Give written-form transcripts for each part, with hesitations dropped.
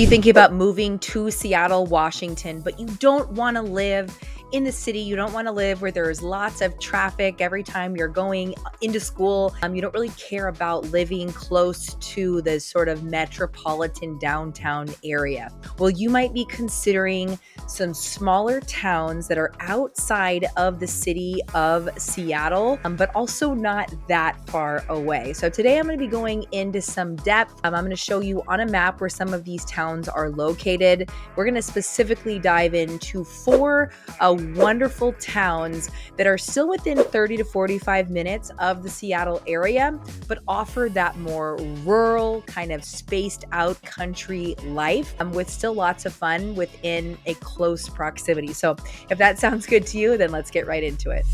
You thinking about moving to Seattle, Washington, but you don't want to live in the city. You don't want to live where there's lots of traffic every time you're going into school. You don't really care about living close to the sort of metropolitan downtown area. Well, you might be considering some smaller towns that are outside of the city of Seattle, but also not that far away. So today I'm going to be going into some depth. I'm going to show you on a map where some of these towns are located. We're going to specifically dive into four wonderful towns that are still within 30 to 45 minutes of the Seattle area, but offer that more rural, kind of spaced out country life with still lots of fun within a close proximity. So if that sounds good to you, then let's get right into it.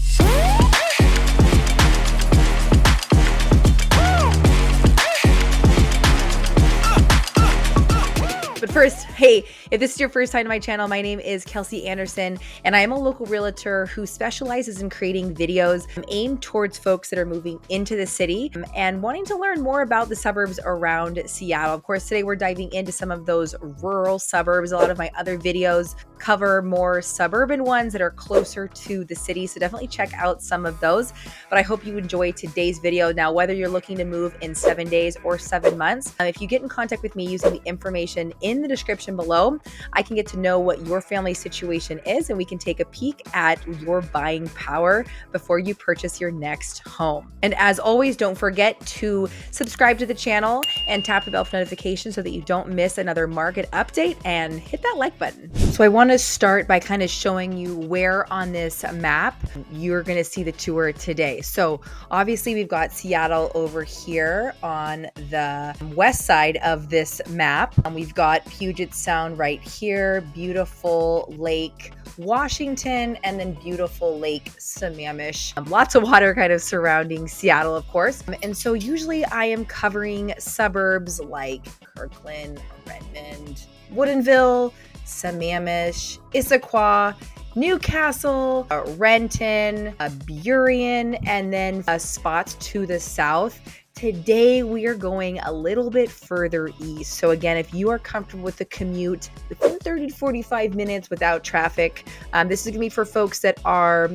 But first, hey, if this is your first time to my channel, my name is Kelsey Anderson, and I am a local realtor who specializes in creating videos aimed towards folks that are moving into the city and wanting to learn more about the suburbs around Seattle. Of course, today we're diving into some of those rural suburbs. A lot of my other videos cover more suburban ones that are closer to the city, so definitely check out some of those. But I hope you enjoy today's video. Now, whether you're looking to move in 7 days or 7 months, if you get in contact with me using the information in the description below, I can get to know what your family situation is, and we can take a peek at your buying power before you purchase your next home. And as always, don't forget to subscribe to the channel and tap the bell for notifications so that you don't miss another market update, and hit that like button. So I want to start by kind of showing you where on this map you're going to see the tour today. So obviously we've got Seattle over here on the west side of this map. We've got Puget Sound right here, beautiful Lake Washington, and then beautiful Lake Sammamish. Lots of water kind of surrounding Seattle, of course. And so usually I am covering suburbs like Kirkland, Redmond, Woodinville, Sammamish, Issaquah, Newcastle, Renton, Burien, and then spots to the south. Today we are going a little bit further east. So again, if you are comfortable with the commute within 30 to 45 minutes without traffic, this is gonna be for folks that are,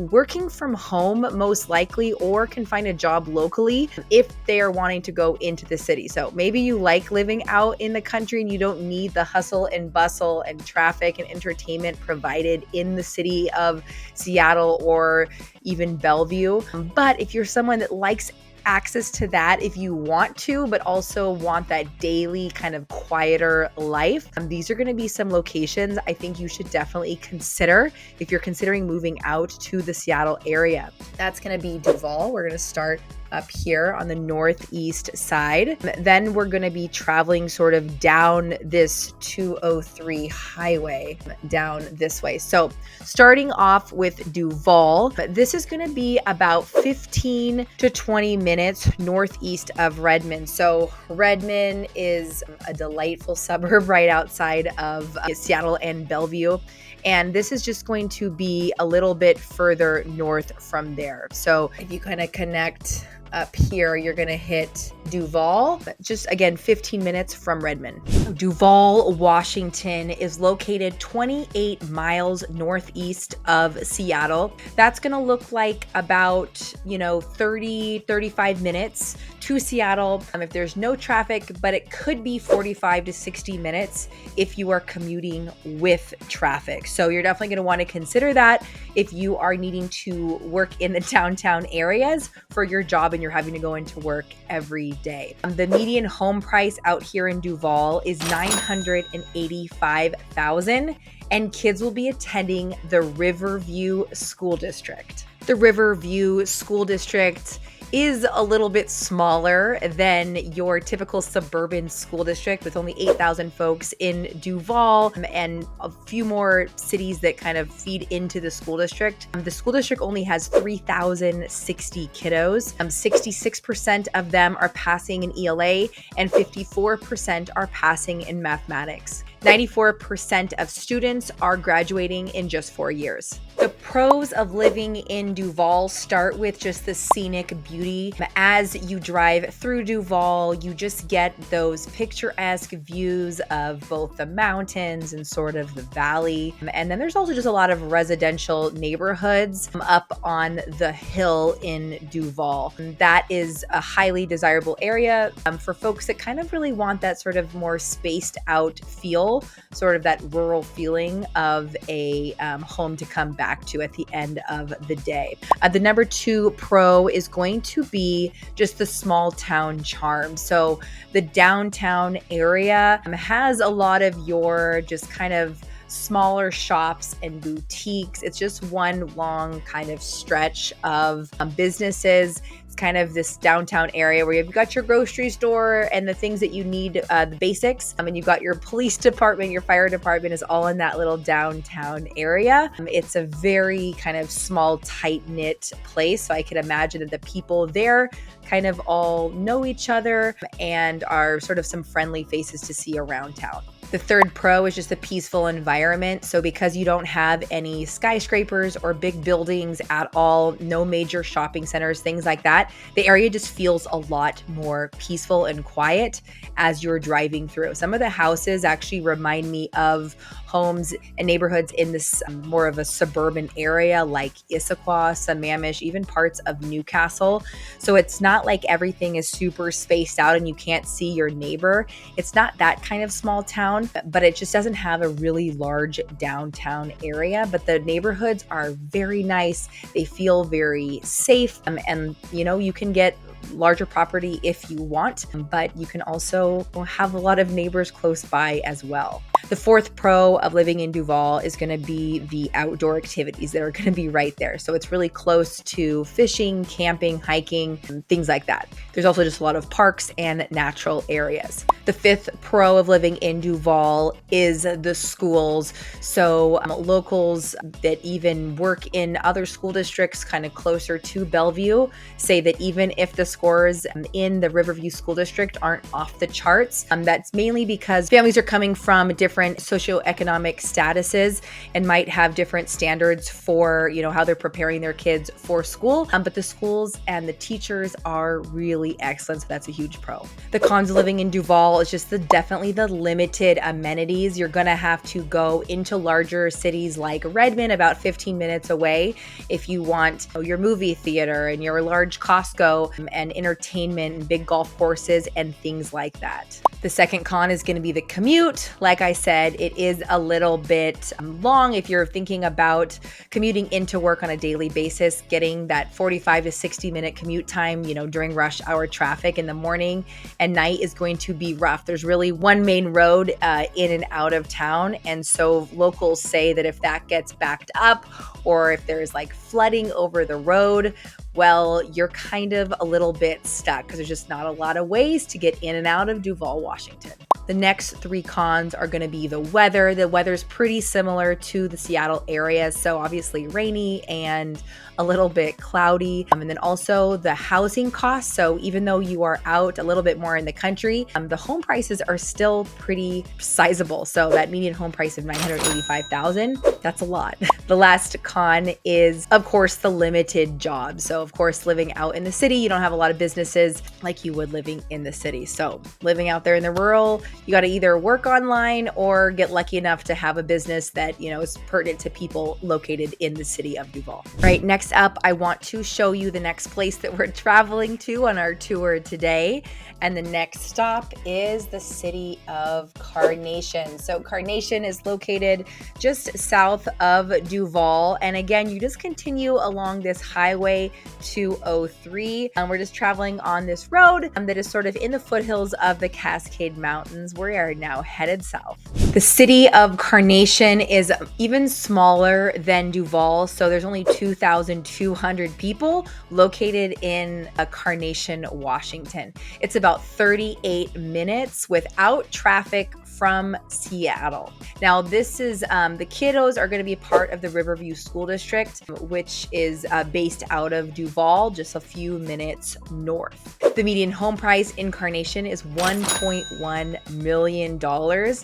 working from home most likely, or can find a job locally if they are wanting to go into the city. So maybe you like living out in the country and you don't need the hustle and bustle and traffic and entertainment provided in the city of Seattle or even Bellevue. But if you're someone that likes access to that if you want to, but also want that daily kind of quieter life, these are going to be some locations I think you should definitely consider if you're considering moving out to the Seattle area. That's going to be Duvall. We're going to start up here on the northeast side. Then we're going to be traveling sort of down this 203 highway down this way. So starting off with Duvall, this is going to be about 15 to 20 minutes northeast of Redmond. So Redmond is a delightful suburb right outside of Seattle and Bellevue. And this is just going to be a little bit further north from there. So if you kind of connect up here, you're going to hit Duvall, just again 15 minutes from Redmond. Duvall, Washington is located 28 miles northeast of Seattle. That's going to look like about 35 minutes to Seattle if there's no traffic, but it could be 45 to 60 minutes if you are commuting with traffic. So you're definitely going to want to consider that if you are needing to work in the downtown areas for your job and you're having to go into work every day. The median home price out here in Duvall is $985,000, and kids will be attending the Riverview School District. The Riverview School District is a little bit smaller than your typical suburban school district, with only 8,000 folks in Duvall and a few more cities that kind of feed into the school district. The school district only has 3,060 kiddos. 66% of them are passing in ELA and 54% are passing in mathematics. 94% of students are graduating in just 4 years. The pros of living in Duvall start with just the scenic beauty. As you drive through Duvall, you just get those picturesque views of both the mountains and sort of the valley. And then there's also just a lot of residential neighborhoods up on the hill in Duvall. That is a highly desirable area for folks that kind of really want that sort of more spaced out feel, sort of that rural feeling of a home to come back to at the end of the day. The number 2 pro is going to be just the small town charm. So the downtown area has a lot of your just kind of smaller shops and boutiques. It's just one long kind of stretch of businesses. It's kind of this downtown area where you've got your grocery store and the things that you need, the basics. And you've got your police department, your fire department is all in that little downtown area. It's a very kind of small, tight-knit place. So I can imagine that the people there kind of all know each other and are sort of some friendly faces to see around town. The third pro is just the peaceful environment. So because you don't have any skyscrapers or big buildings at all, no major shopping centers, things like that, the area just feels a lot more peaceful and quiet as you're driving through. Some of the houses actually remind me of homes and neighborhoods in this more of a suburban area like Issaquah, Sammamish, even parts of Newcastle. So it's not like everything is super spaced out and you can't see your neighbor. It's not that kind of small town, but it just doesn't have a really large downtown area. But the neighborhoods are very nice. They feel very safe. And you can get larger property if you want, but you can also have a lot of neighbors close by as well. The fourth pro of living in Duvall is going to be the outdoor activities that are going to be right there. So it's really close to fishing, camping, hiking, things like that. There's also just a lot of parks and natural areas. The fifth pro of living in Duvall is the schools. So locals that even work in other school districts kind of closer to Bellevue say that even if the scores in the Riverview school district aren't off the charts, that's mainly because families are coming from different socioeconomic statuses and might have different standards for, how they're preparing their kids for school. But the schools and the teachers are really excellent. So that's a huge pro. The cons of living in Duvall is just definitely the limited amenities. You're going to have to go into larger cities like Redmond, about 15 minutes away, if you want your movie theater and your large Costco and entertainment and big golf courses and things like that. The second con is going to be the commute. Like I said, it is a little bit long if you're thinking about commuting into work on a daily basis. Getting that 45 to 60 minute commute time, during rush hour traffic in the morning and night is going to be rough. There's really one main road in and out of town. And so locals say that if that gets backed up or if there's like flooding over the road, well, you're kind of a little bit stuck because there's just not a lot of ways to get in and out of Duvall, Washington. The next three cons are going to be the weather. The weather's pretty similar to the Seattle area. So obviously rainy and a little bit cloudy. And then also the housing costs. So even though you are out a little bit more in the country, the home prices are still pretty sizable. So that median home price of $985,000, that's a lot. The last con is, of course, the limited jobs. So of course, living out in the city, you don't have a lot of businesses like you would living in the city. So living out there in the rural, you got to either work online or get lucky enough to have a business that, is pertinent to people located in the city of Duvall. Right, next up, I want to show you the next place that we're traveling to on our tour today. And the next stop is the city of Carnation. So Carnation is located just south of Duvall. And again, you just continue along this highway 203. We're just traveling on this road that is sort of in the foothills of the Cascade Mountains. We are now headed south. The city of Carnation is even smaller than Duvall. So there's only 2,200 people located in Carnation, Washington. It's about 38 minutes without traffic from Seattle. Now, this is the kiddos are going to be part of the Riverview School District, which is based out of Duvall, just a few minutes north. The median home price in Carnation is $1.1 million.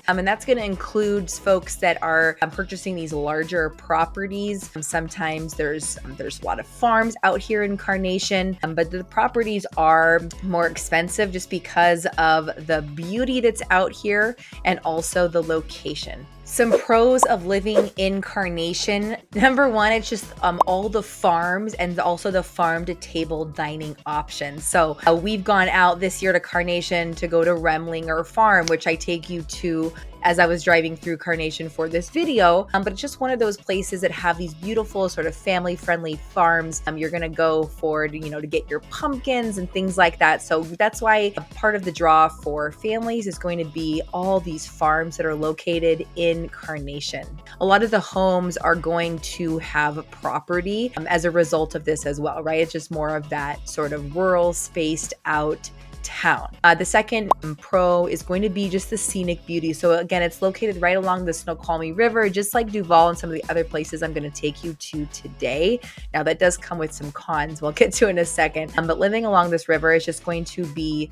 And that's going to include folks that are purchasing these larger properties. Sometimes there's a lot of farms out here in Carnation, but the properties are more expensive just because of the beauty that's out here and also the location. Some pros of living in Carnation. Number one, it's just all the farms and also the farm to table dining options. So we've gone out this year to Carnation to go to Remlinger Farm, which I take you to as I was driving through Carnation for this video. But it's just one of those places that have these beautiful sort of family-friendly farms. You're gonna go for, to get your pumpkins and things like that. So that's why part of the draw for families is going to be all these farms that are located in Carnation. A lot of the homes are going to have property as a result of this as well, right? It's just more of that sort of rural, spaced out town. The second pro is going to be just the scenic beauty. So again, it's located right along the Snoqualmie River, just like Duvall and some of the other places I'm going to take you to today. Now that does come with some cons we'll get to in a second, but living along this river is just going to be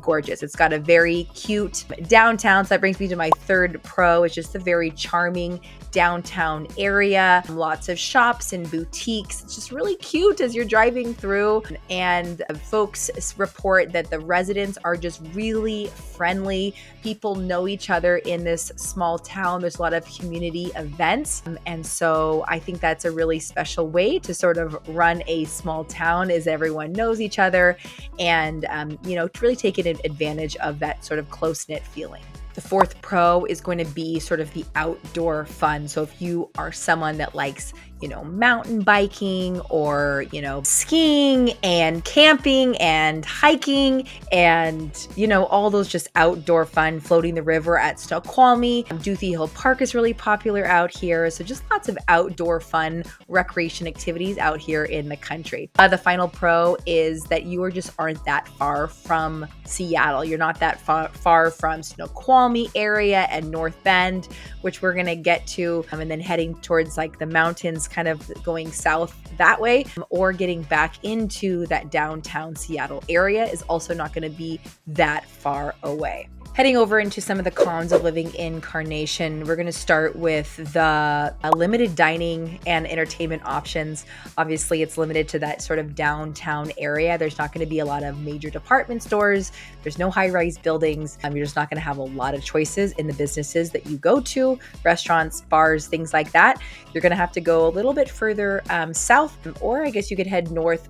gorgeous. It's got a very cute downtown. So that brings me to my third pro. It's just a very charming downtown area, lots of shops and boutiques. It's just really cute as you're driving through, and folks report that the residents are just really friendly. People know each other in this small town. There's a lot of community events, and so I think that's a really special way to sort of run a small town, is everyone knows each other, and really taking advantage of that sort of close-knit feeling. The fourth pro is going to be sort of the outdoor fun. So if you are someone that likes, mountain biking or, skiing and camping and hiking and, all those just outdoor fun, floating the river at Snoqualmie. Duvall Hill Park is really popular out here. So just lots of outdoor fun recreation activities out here in the country. The final pro is that you just aren't that far from Seattle. You're not that far from Snoqualmie area and North Bend, which we're going to get to, and then heading towards like the mountains, kind of going south that way, or getting back into that downtown Seattle area is also not going to be that far away. Heading over into some of the cons of living in Carnation, we're going to start with the limited dining and entertainment options. Obviously, it's limited to that sort of downtown area. There's not going to be a lot of major department stores. There's no high-rise buildings. You're just not going to have a lot of choices in the businesses that you go to, restaurants, bars, things like that. You're going to have to go a little bit further south, or I guess you could head north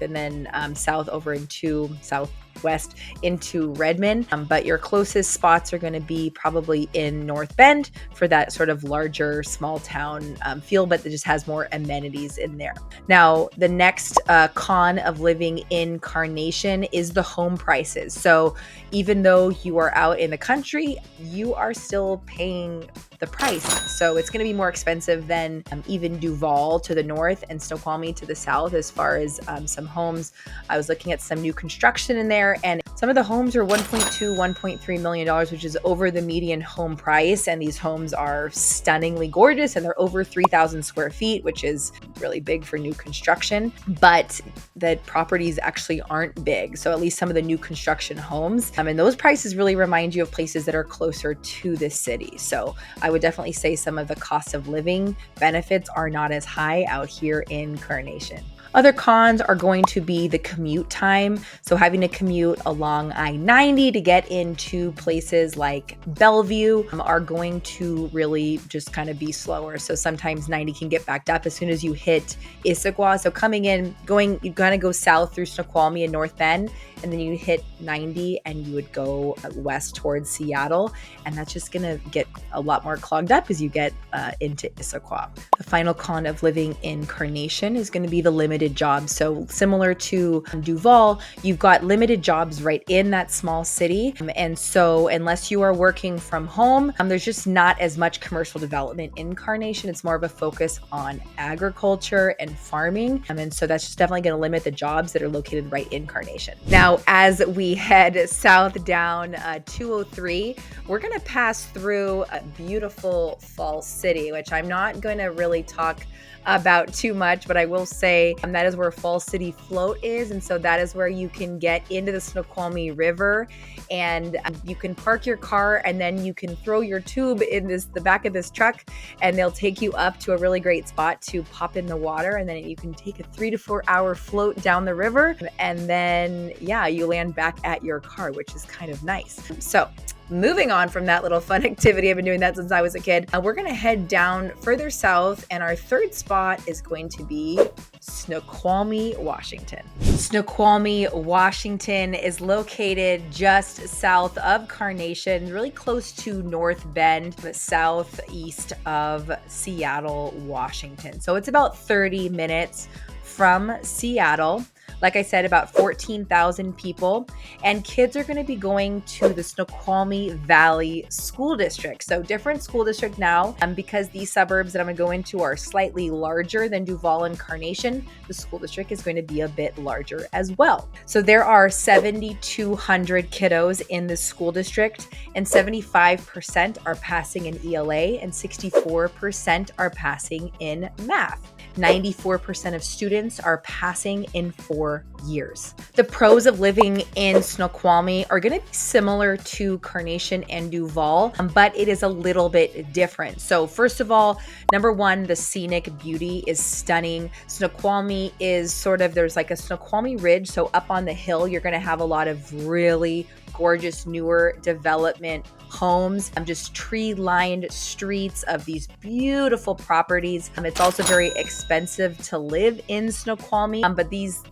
and then south over into southwest into Redmond. But your closest spots are going to be probably in North Bend for that sort of larger small town feel, but it just has more amenities in there. Now, the next con of living in Carnation is the home prices. So even though you are out in the country, you are still paying the price. So it's going to be more expensive than even Duvall to the north and Snoqualmie to the south as far as some homes. I was looking at some new construction in there, and some of the homes are $1.2, $1.3 million, which is over the median home price. And these homes are stunningly gorgeous, and they're over 3,000 square feet, which is really big for new construction. But the properties actually aren't big. So at least some of the new construction homes, and those prices really remind you of places that are closer to the city. So I would definitely say some of the cost of living benefits are not as high out here in Carnation. Other cons are going to be the commute time. So having to commute along I-90 to get into places like Bellevue are going to really just kind of be slower. So sometimes 90 can get backed up as soon as you hit Issaquah. So coming in, you kind of go south through Snoqualmie and North Bend, and then you hit 90 and you would go west towards Seattle. And that's just going to get a lot more clogged up as you get into Issaquah. The final con of living in Carnation is going to be the limited limited jobs. So similar to Duvall, you've got limited jobs right in that small city. And so unless you are working from home, there's just not as much commercial development in Carnation. It's more of a focus on agriculture and farming. And so that's just definitely going to limit the jobs that are located right in Carnation. Now, as we head south down 203, we're going to pass through a beautiful Falls City, which I'm not going to really talk about too much, but I will say that is where Falls City Float is. And so that is where you can get into the Snoqualmie River, and you can park your car and then you can throw your tube in the back of this truck, and they'll take you up to a really great spot to pop in the water. And then you can take a 3 to 4 hour float down the river. And then, yeah, you land back at your car, which is kind of nice. So moving on from that little fun activity, I've been doing that since I was a kid. We're going to head down further south, and our third spot is going to be Snoqualmie, Washington. Snoqualmie, Washington is located just south of Carnation, really close to North Bend, southeast of Seattle, Washington. So it's about 30 minutes from Seattle. Like I said, about 14,000 people, and kids are going to be going to the Snoqualmie Valley School District. So different school district now, because these suburbs that I'm going to go into are slightly larger than Duvall and Carnation, the school district is going to be a bit larger as well. So there are 7,200 kiddos in the school district, and 75% are passing in ELA and 64% are passing in math. 94% of students are passing in 4 years. The pros of living in Snoqualmie are going to be similar to Carnation and Duvall, but it is a little bit different. So first of all, number one, the scenic beauty is stunning. Snoqualmie is there's like a Snoqualmie Ridge. So up on the hill, you're going to have a lot of really gorgeous newer development homes, just tree-lined streets of these beautiful properties. It's also very expensive to live in Snoqualmie, but these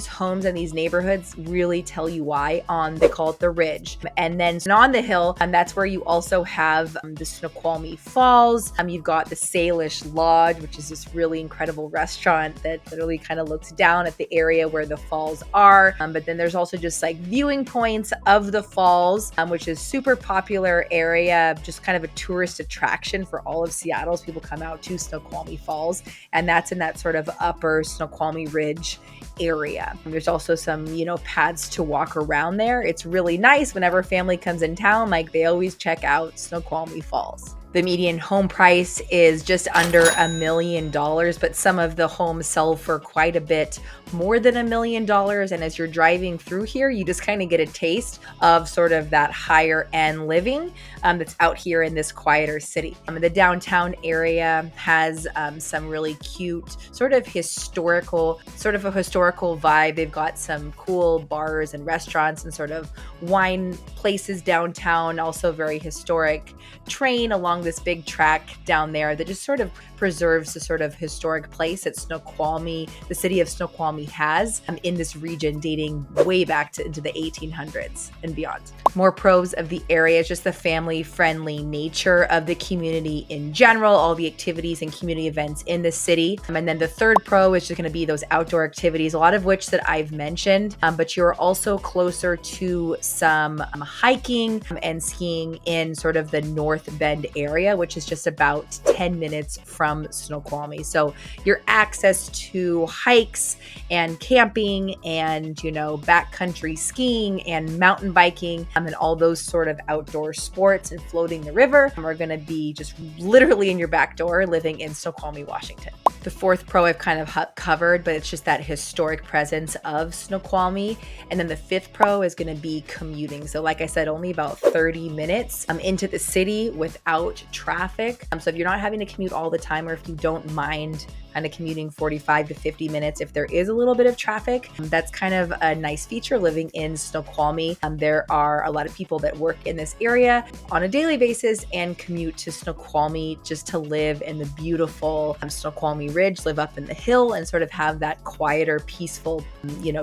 homes and these neighborhoods really tell you why they call it the Ridge. And then on the hill, that's where you also have the Snoqualmie Falls. You've got the Salish Lodge, which is this really incredible restaurant that literally kind of looks down at the area where the falls are. But then there's also just like viewing points of the falls, which is super popular area, just kind of a tourist attraction for all of Seattle as people come out to Snoqualmie Falls, and that's in that sort of upper Snoqualmie Ridge area. There's also some, paths to walk around there. It's really nice whenever family comes in town, like they always check out Snoqualmie Falls. The median home price is just under $1 million, but some of the homes sell for quite a bit more than $1 million. And as you're driving through here, you just kind of get a taste of sort of that higher end living that's out here in this quieter city. The downtown area has some really cute, sort of a historical vibe. They've got some cool bars and restaurants and sort of wine places downtown, also very historic train along this big track down there that just sort of preserves the sort of historic place that Snoqualmie, the city of Snoqualmie, has in this region dating way back into the 1800s and beyond. More pros of the area is just the family-friendly nature of the community in general, all the activities and community events in the city. And then the third pro is just going to be those outdoor activities, a lot of which that I've mentioned, but you're also closer to some hiking and skiing in sort of the North Bend area, which is just about 10 minutes from Snoqualmie. So your access to hikes and camping and, backcountry skiing and mountain biking and all those sort of outdoor sports and floating the river are going to be just literally in your back door living in Snoqualmie, Washington. The fourth pro I've kind of covered, but it's just that historic presence of Snoqualmie. And then the fifth pro is going to be commuting. So like I said, only about 30 minutes into the city without traffic. So if you're not having to commute all the time, or if you don't mind kind of commuting 45 to 50 minutes if there is a little bit of traffic, that's kind of a nice feature living in Snoqualmie. There are a lot of people that work in this area on a daily basis and commute to Snoqualmie just to live in the beautiful Snoqualmie Ridge, live up in the hill and sort of have that quieter, peaceful,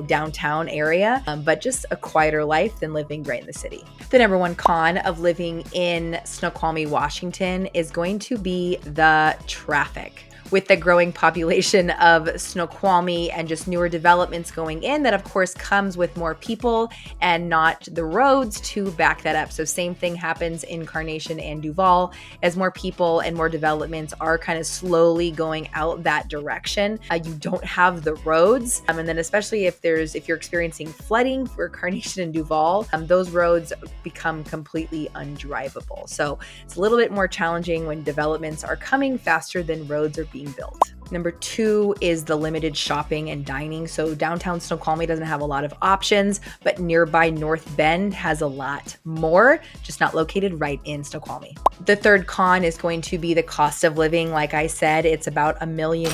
downtown area, but just a quieter life than living right in the city. The number one con of living in Snoqualmie, Washington is going to be the traffic. with the growing population of Snoqualmie and just newer developments going in, that of course comes with more people and not the roads to back that up. So same thing happens in Carnation and Duvall as more people and more developments are kind of slowly going out that direction. You don't have the roads. And then especially if you're experiencing flooding for Carnation and Duvall, those roads become completely undrivable. So it's a little bit more challenging when developments are coming faster than roads are being built. Number 2 is the limited shopping and dining. So downtown Snoqualmie doesn't have a lot of options, but nearby North Bend has a lot more, just not located right in Snoqualmie. The third con is going to be the cost of living. Like I said, it's about $1 million,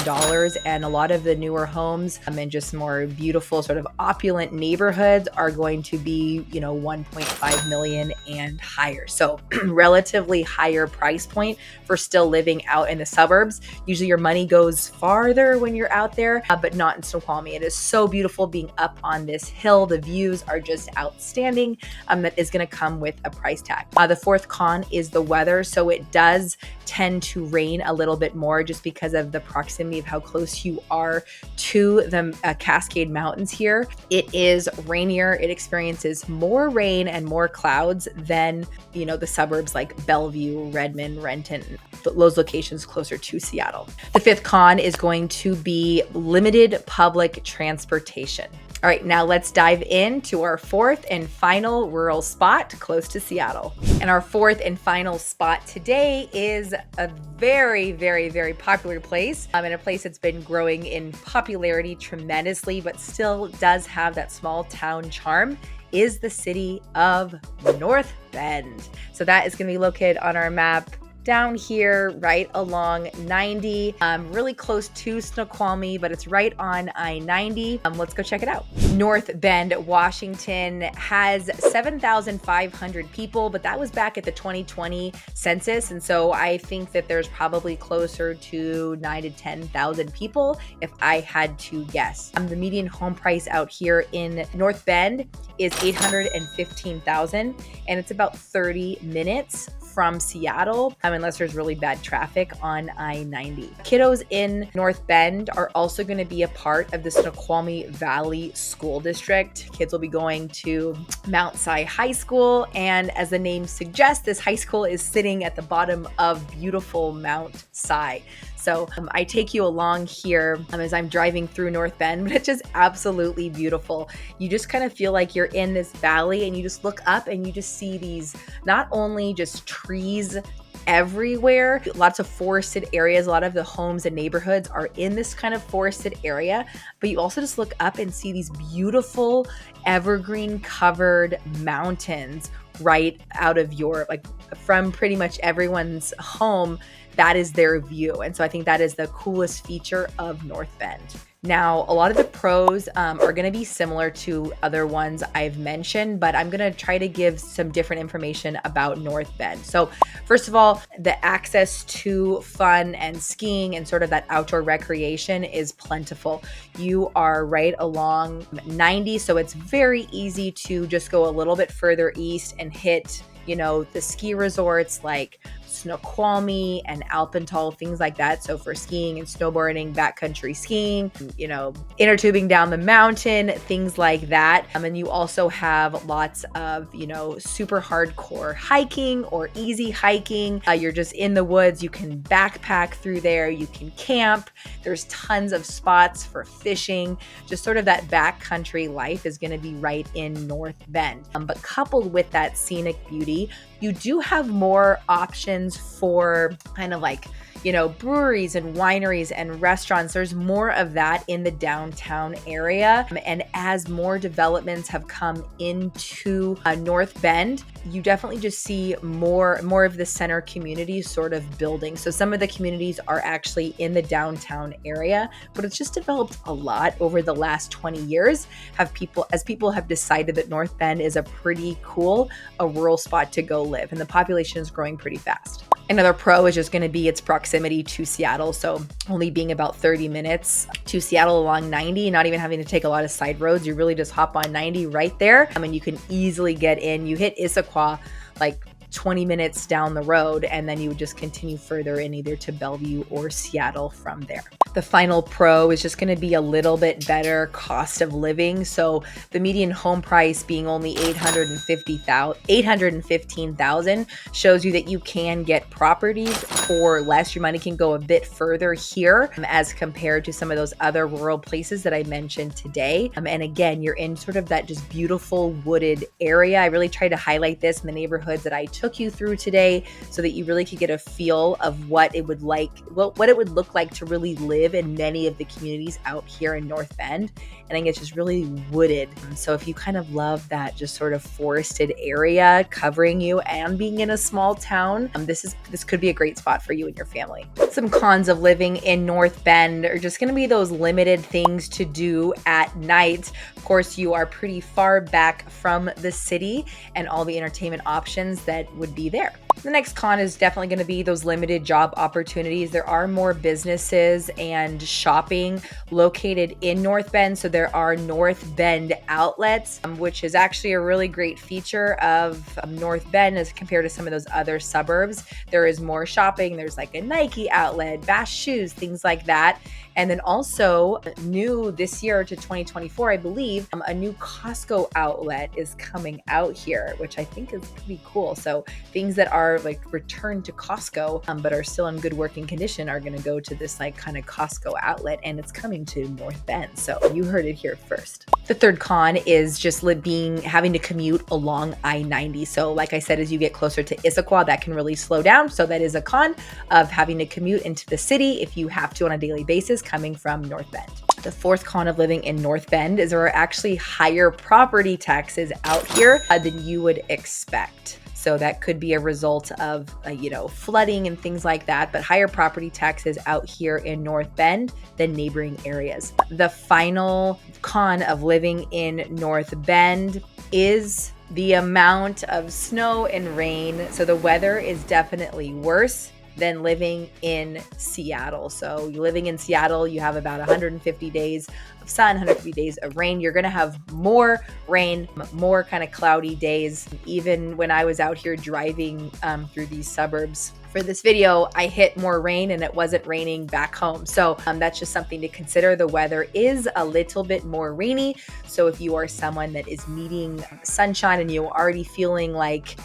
and a lot of the newer homes and just more beautiful sort of opulent neighborhoods are going to be, 1.5 million and higher. So relatively higher price point for still living out in the suburbs. Usually your money goes farther when you're out there, but not in Snoqualmie. It is so beautiful being up on this hill. The views are just outstanding. That is going to come with a price tag. The fourth con is the weather. So it does tend to rain a little bit more just because of the proximity of how close you are to the Cascade Mountains here. It is rainier. It experiences more rain and more clouds than, the suburbs like Bellevue, Redmond, Renton, those locations closer to Seattle. The fifth con is going to be limited public transportation. All right, now let's dive into our fourth and final rural spot close to Seattle. And our fourth and final spot today is a very, very, very popular place, and a place that's been growing in popularity tremendously, but still does have that small town charm, is the city of North Bend. So that is going to be located on our map down here, right along 90, really close to Snoqualmie, but it's right on I-90. Let's go check it out. North Bend, Washington has 7,500 people, but that was back at the 2020 census. And so I think that there's probably closer to 9,000 to 10,000 people if I had to guess. The median home price out here in North Bend is $815,000, and it's about 30 minutes from Seattle, unless there's really bad traffic on I-90. Kiddos in North Bend are also going to be a part of the Snoqualmie Valley School District. Kids will be going to Mount Si High School, and as the name suggests, this high school is sitting at the bottom of beautiful Mount Si. So I take you along here as I'm driving through North Bend, but it's just absolutely beautiful. You just kind of feel like you're in this valley, and you just look up and you just see these, not only just trees everywhere, lots of forested areas. A lot of the homes and neighborhoods are in this kind of forested area, but you also just look up and see these beautiful evergreen covered mountains right out of your, like, from pretty much everyone's home. That is their view. And so I think that is the coolest feature of North Bend. Now, a lot of the pros are going to be similar to other ones I've mentioned, but I'm going to try to give some different information about North Bend. So first of all, the access to fun and skiing and sort of that outdoor recreation is plentiful. You are right along 90, so it's very easy to just go a little bit further east and hit, the ski resorts like Snoqualmie and Alpental, things like that. So for skiing and snowboarding, backcountry skiing, inner tubing down the mountain, things like that. And you also have lots of, super hardcore hiking or easy hiking. You're just in the woods. You can backpack through there. You can camp. There's tons of spots for fishing. Just sort of that backcountry life is going to be right in North Bend. But coupled with that scenic beauty, you do have more options for kind of like, breweries and wineries and restaurants. There's more of that in the downtown area. And as more developments have come into North Bend, you definitely just see more of the center community sort of building. So some of the communities are actually in the downtown area, but it's just developed a lot over the last 20 years. People have decided that North Bend is a pretty cool, a rural spot to go live, and the population is growing pretty fast. Another pro is just going to be its proximity to Seattle. So only being about 30 minutes to Seattle along 90, not even having to take a lot of side roads. You really just hop on 90 right there. And you can easily get in. You hit Issaquah like 20 minutes down the road, and then you would just continue further in either to Bellevue or Seattle from there. The final pro is just going to be a little bit better cost of living. So the median home price being only $815,000 shows you that you can get properties for less. Your money can go a bit further here as compared to some of those other rural places that I mentioned today. And again, you're in sort of that just beautiful wooded area. I really tried to highlight this in the neighborhoods that I took you through today so that you really could get a feel of what it would look like to really live in many of the communities out here in North Bend. And I think it's just really wooded. So if you kind of love that just sort of forested area covering you and being in a small town, this could be a great spot for you and your family. Some cons of living in North Bend are just going to be those limited things to do at night. Of course, you are pretty far back from the city and all the entertainment options that would be there. The next con is definitely going to be those limited job opportunities. There are more businesses and shopping located in North Bend. So there are North Bend outlets, which is actually a really great feature of North Bend as compared to some of those other suburbs. There is more shopping. There's like a Nike outlet, Bass Shoes, things like that. And then also new this year to 2024, I believe, a new Costco outlet is coming out here, which I think is pretty cool. So things that are like returned to Costco, but are still in good working condition are going to go to this like kind of Costco outlet, and it's coming to North Bend. So you heard it here first. The third con is just having to commute along I-90. So like I said, as you get closer to Issaquah, that can really slow down. So that is a con of having to commute into the city if you have to on a daily basis coming from North Bend. The fourth con of living in North Bend is there are actually higher property taxes out here than you would expect. So that could be a result of, flooding and things like that, but higher property taxes out here in North Bend than neighboring areas. The final con of living in North Bend is the amount of snow and rain. So the weather is definitely worse than living in Seattle. So you're living in Seattle, you have about 150 days of sun, 150 days of rain. You're going to have more rain, more kind of cloudy days. Even when I was out here driving through these suburbs for this video, I hit more rain and it wasn't raining back home. So that's just something to consider. The weather is a little bit more rainy. So if you are someone that is needing sunshine and you're already feeling like,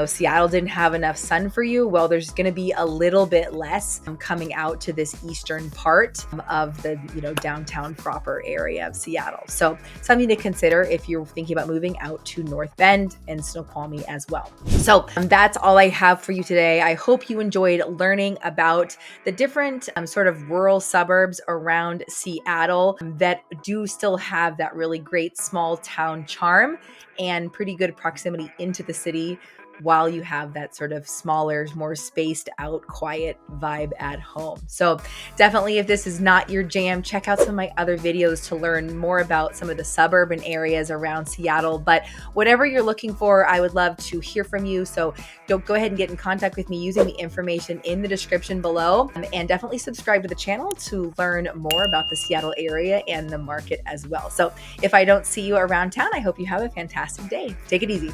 Seattle didn't have enough sun for you, well, there's going to be a little bit less coming out to this eastern part of the, downtown proper area of Seattle. So something to consider if you're thinking about moving out to North Bend and Snoqualmie as well. So that's all I have for you today. I hope you enjoyed learning about the different sort of rural suburbs around Seattle that do still have that really great small town charm and pretty good proximity into the city, while you have that sort of smaller, more spaced out, quiet vibe at home. So definitely, if this is not your jam, check out some of my other videos to learn more about some of the suburban areas around Seattle. But whatever you're looking for, I would love to hear from you. So don't go ahead and get in contact with me using the information in the description below, and definitely subscribe to the channel to learn more about the Seattle area and the market as well. So if I don't see you around town, I hope you have a fantastic day. Take it easy.